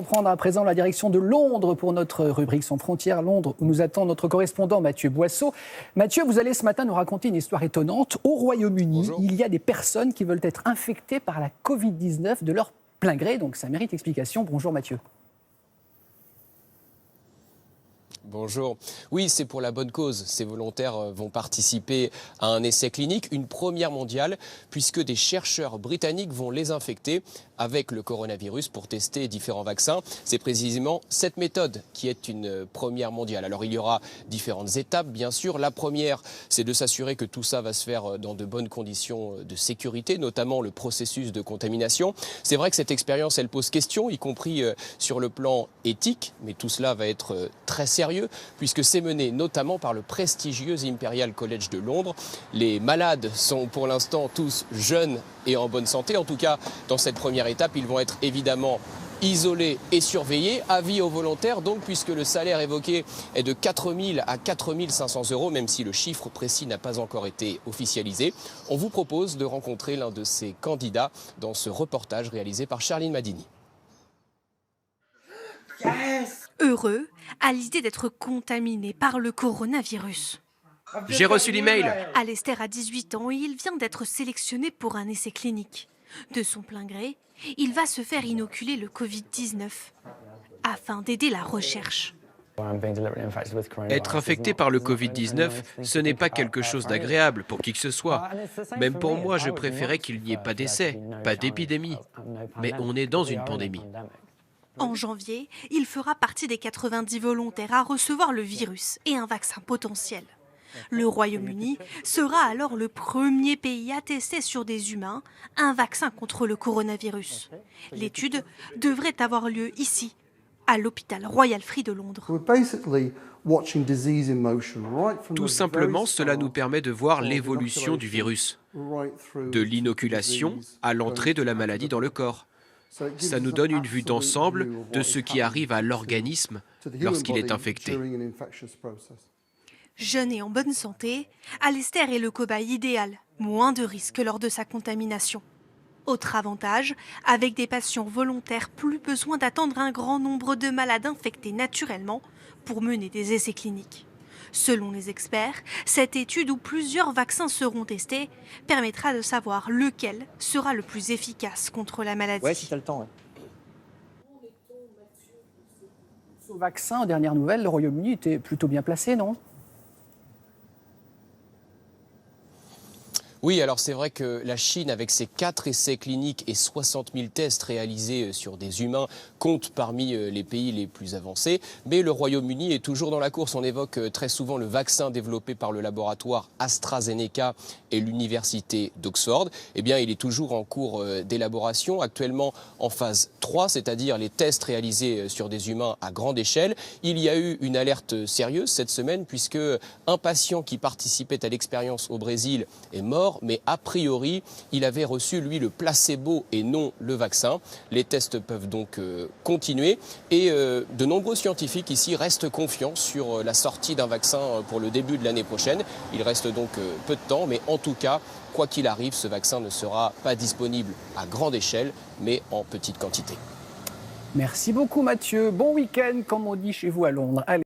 prendre à présent la direction de Londres pour notre rubrique Sans frontières. Londres, où nous attend notre correspondant Mathieu Boisseau. Mathieu, vous allez ce matin nous raconter une histoire étonnante. Au Royaume-Uni, Bonjour. il y a des personnes qui veulent être infectées par la Covid-19 de leur plein gré. Donc ça mérite explication. Bonjour Mathieu. Bonjour. Oui, c'est pour la bonne cause. Ces volontaires vont participer à un essai clinique, une première mondiale, puisque des chercheurs britanniques vont les infecter avec le coronavirus pour tester différents vaccins. C'est précisément cette méthode qui est une première mondiale. Alors il y aura différentes étapes, bien sûr. La première, c'est de s'assurer que tout ça va se faire dans de bonnes conditions de sécurité, notamment le processus de contamination. C'est vrai que cette expérience, elle pose question, y compris sur le plan éthique, mais tout cela va être très sérieux, puisque c'est mené notamment par le prestigieux Imperial College de Londres. Les malades sont pour l'instant tous jeunes et en bonne santé. En tout cas, dans cette première étape, ils vont être évidemment isolés et surveillés. Avis aux volontaires, donc, puisque le salaire évoqué est de 4 000 à 4 500 €, même si le chiffre précis n'a pas encore été officialisé. On vous propose de rencontrer l'un de ces candidats dans ce reportage réalisé par Charline Madini. Heureux à l'idée d'être contaminé par le coronavirus. J'ai reçu l'email. Alistair a 18 ans et il vient d'être sélectionné pour un essai clinique. De son plein gré, il va se faire inoculer le Covid-19 afin d'aider la recherche. Être infecté par le Covid-19, ce n'est pas quelque chose d'agréable pour qui que ce soit. Même pour moi, je préférais qu'il n'y ait pas d'essai, pas d'épidémie. Mais on est dans une pandémie. En janvier, il fera partie des 90 volontaires à recevoir le virus et un vaccin potentiel. Le Royaume-Uni sera alors le premier pays à tester sur des humains un vaccin contre le coronavirus. L'étude devrait avoir lieu ici, à l'hôpital Royal Free de Londres. Tout simplement, cela nous permet de voir l'évolution du virus, de l'inoculation à l'entrée de la maladie dans le corps. Ça nous donne une vue d'ensemble de ce qui arrive à l'organisme lorsqu'il est infecté. Jeune et en bonne santé, Alistair est le cobaye idéal, moins de risques lors de sa contamination. Autre avantage, avec des patients volontaires, plus besoin d'attendre un grand nombre de malades infectés naturellement pour mener des essais cliniques. Selon les experts, cette étude où plusieurs vaccins seront testés permettra de savoir lequel sera le plus efficace contre la maladie. Ouais, si t'as le temps. Ouais. Au vaccin, aux dernières nouvelles, le Royaume-Uni était plutôt bien placé, non ? Oui, alors c'est vrai que la Chine, avec ses 4 essais cliniques et 60 000 tests réalisés sur des humains, compte parmi les pays les plus avancés. Mais le Royaume-Uni est toujours dans la course. On évoque très souvent le vaccin développé par le laboratoire AstraZeneca et l'université d'Oxford. Eh bien, il est toujours en cours d'élaboration, actuellement en phase 3, c'est-à-dire les tests réalisés sur des humains à grande échelle. Il y a eu une alerte sérieuse cette semaine, puisque un patient qui participait à l'expérience au Brésil est mort, mais a priori, il avait reçu, lui, le placebo et non le vaccin. Les tests peuvent donc continuer et de nombreux scientifiques ici restent confiants sur la sortie d'un vaccin pour le début de l'année prochaine. Il reste donc peu de temps, mais en tout cas, quoi qu'il arrive, ce vaccin ne sera pas disponible à grande échelle, mais en petite quantité. Merci beaucoup Mathieu. Bon week-end, comme on dit chez vous à Londres. Allez.